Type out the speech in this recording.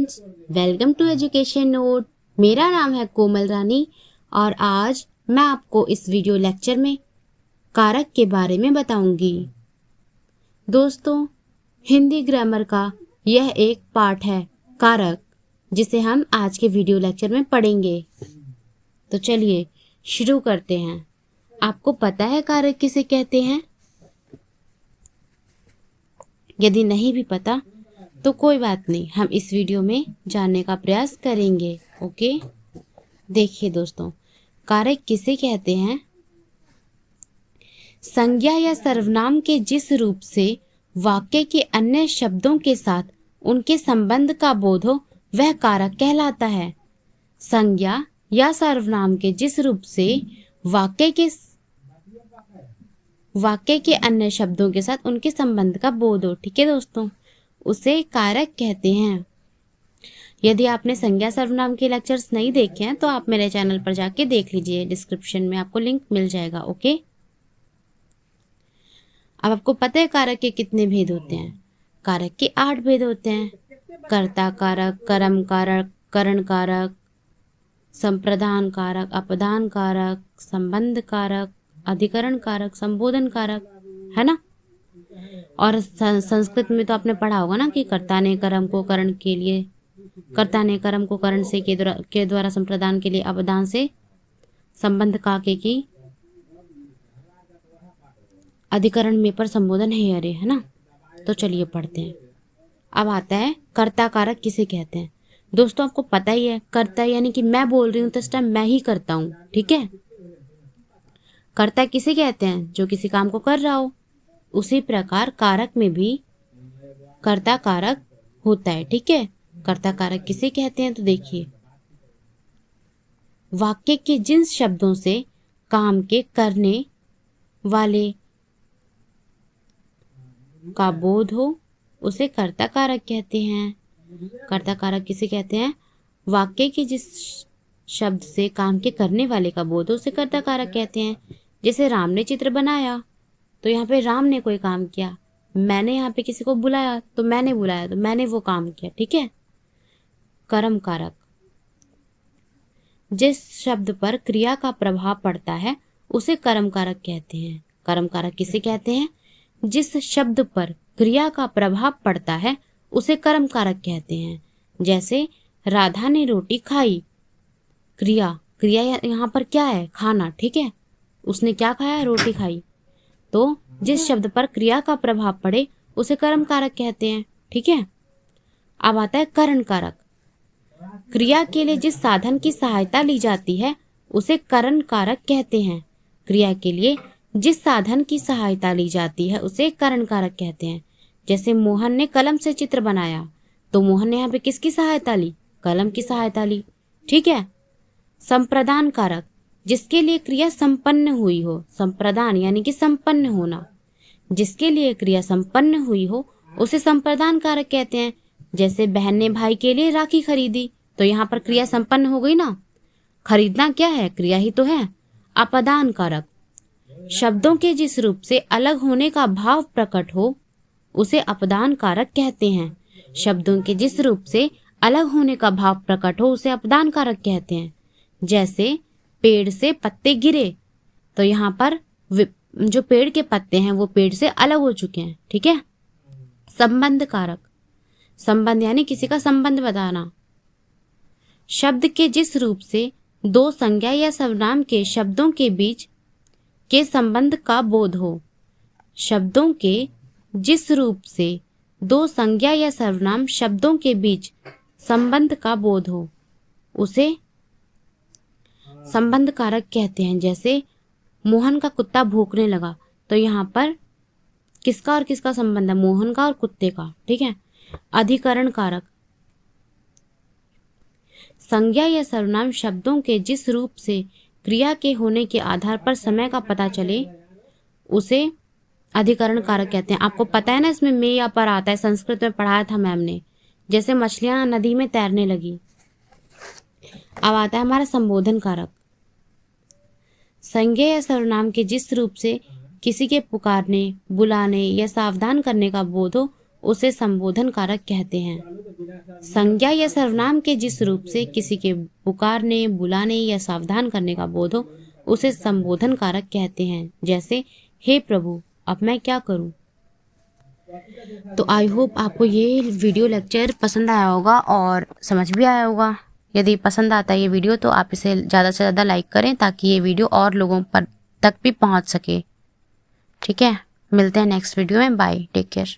Friends, welcome to education note. मेरा नाम है कोमल रानी और आज मैं आपको इस वीडियो लेक्चर में कारक के बारे में बताऊंगी। दोस्तों, हिंदी ग्रामर का यह एक पार्ट है कारक, जिसे हम आज के वीडियो लेक्चर में पढ़ेंगे। तो चलिए शुरू करते हैं। आपको पता है कारक किसे कहते हैं? यदि नहीं भी पता तो कोई बात नहीं, हम इस वीडियो में जानने का प्रयास करेंगे। ओके, देखिए दोस्तों, कारक किसे कहते हैं? संज्ञा या सर्वनाम के जिस रूप से वाक्य के अन्य शब्दों के साथ उनके संबंध का बोध हो, वह कारक कहलाता है। संज्ञा या सर्वनाम के जिस रूप से वाक्य के अन्य शब्दों के साथ उनके संबंध का बोध हो, ठीक है दोस्तों, उसे कारक कहते हैं। यदि आपने संज्ञा सर्वनाम के लेक्चर्स नहीं देखे हैं तो आप मेरे चैनल पर जाके देख लीजिए, डिस्क्रिप्शन में आपको लिंक मिल जाएगा। ओके, अब आपको पता है कारक के कितने भेद होते हैं? कारक के 8 भेद होते हैं। कर्ता कारक, कर्म कारक, करण कारक, संप्रदान कारक, अपदान कारक, संबंध कारक, अधिकरण कारक, संबोधन कारक, है ना। और संस्कृत में तो आपने पढ़ा होगा ना कि कर्ता ने कर्म को करण के लिए, कर्ता ने कर्म को करण से के द्वारा संप्रदान के लिए, अपदान से संबंध काके की, अधिकरण में पर संबोधन है अरे, है ना। तो चलिए पढ़ते हैं। अब आता है कर्ता कारक किसे कहते हैं। दोस्तों, आपको पता ही है, कर्ता यानी कि मैं बोल रही हूँ तो इस टाइम मैं ही करता हूँ, ठीक है। कर्ता किसे कहते हैं? जो किसी काम को कर रहा हो। उसी प्रकार कारक में भी कर्ता कारक होता है, ठीक है। कर्ता कारक किसे कहते हैं? तो देखिए, वाक्य के जिन शब्दों से काम के करने वाले का बोध हो उसे कर्ता कारक कहते हैं। कर्ता कारक किसे कहते हैं? वाक्य के जिस शब्द से काम के करने वाले का बोध हो उसे कर्ता कारक कहते हैं। जैसे राम ने चित्र बनाया तो यहाँ पे राम ने कोई काम किया। मैंने यहाँ पे किसी को बुलाया तो मैंने बुलाया, तो मैंने वो काम किया, ठीक है। कर्म कारक, जिस शब्द पर क्रिया का प्रभाव पड़ता है उसे कर्म कारक कहते हैं। कर्म कारक किसे कहते हैं? जिस शब्द पर क्रिया का प्रभाव पड़ता है उसे कर्म कारक कहते हैं। जैसे राधा ने रोटी खाई, क्रिया यहाँ पर क्या है? खाना, ठीक है। उसने क्या खाया? रोटी खाई। तो जिस शब्द पर क्रिया का प्रभाव पड़े उसे कर्म कारक कहते हैं, ठीक है। अब आता है करण कारक। क्रिया के लिए जिस साधन की सहायता ली जाती है उसे करण कारक कहते हैं। क्रिया के लिए जिस साधन की सहायता ली जाती है उसे करण कारक कहते हैं। जैसे मोहन ने कलम से चित्र बनाया तो मोहन ने यहाँ पे किसकी सहायता ली? कलम की सहायता ली, ठीक है। संप्रदान कारक, जिसके लिए क्रिया संपन्न हुई हो। संप्रदान यानी कि संपन्न होना। जिसके लिए क्रिया संपन्न हुई हो उसे संप्रदान कारक कहते हैं। जैसे बहन ने भाई के लिए राखी खरीदी तो यहाँ पर क्रिया संपन्न हो गई ना। खरीदना क्या है? क्रिया ही तो है। अपदान कारक, शब्दों के जिस रूप से अलग होने का भाव प्रकट हो उसे अपदान कारक कहते हैं। शब्दों के जिस रूप से अलग होने का भाव प्रकट हो उसे अपदान कारक कहते हैं। जैसे पेड़ से पत्ते गिरे तो यहाँ पर जो पेड़ के पत्ते हैं वो पेड़ से अलग हो चुके हैं, ठीक है। संबंध कारक, संबंध यानी किसी का संबंध बताना। शब्द के जिस रूप से दो संज्ञा या सर्वनाम के शब्दों के बीच के संबंध का बोध हो। शब्दों के जिस रूप से दो संज्ञा या सर्वनाम शब्दों के बीच संबंध का बोध हो उसे संबंध कारक कहते हैं। जैसे मोहन का कुत्ता भौंकने लगा तो यहाँ पर किसका और किसका संबंध है? मोहन का और कुत्ते का, ठीक है। अधिकरण कारक, संज्ञा या सर्वनाम शब्दों के जिस रूप से क्रिया के होने के आधार पर समय का पता चले उसे अधिकरण कारक कहते हैं। आपको पता है ना, इसमें में या पर आता है, संस्कृत में पढ़ाया था मैम ने। जैसे मछलियां नदी में तैरने लगी। अब आता है हमारा संबोधन कारक। संज्ञा या सर्वनाम के जिस रूप से किसी के पुकारने, बुलाने या सावधान करने का बोध हो उसे संबोधन कारक कहते हैं। संज्ञा या सर्वनाम के जिस रूप से किसी के पुकारने, बुलाने या सावधान करने का बोध हो उसे संबोधन कारक कहते हैं। जैसे हे प्रभु, अब मैं क्या करूं। तो आई होप आपको ये वीडियो लेक्चर पसंद आया होगा और समझ भी आया होगा। यदि पसंद आता है ये वीडियो तो आप इसे ज़्यादा से ज़्यादा लाइक करें ताकि ये वीडियो और लोगों पर तक भी पहुंच सके। ठीक है, मिलते हैं नेक्स्ट वीडियो में। Bye, take care.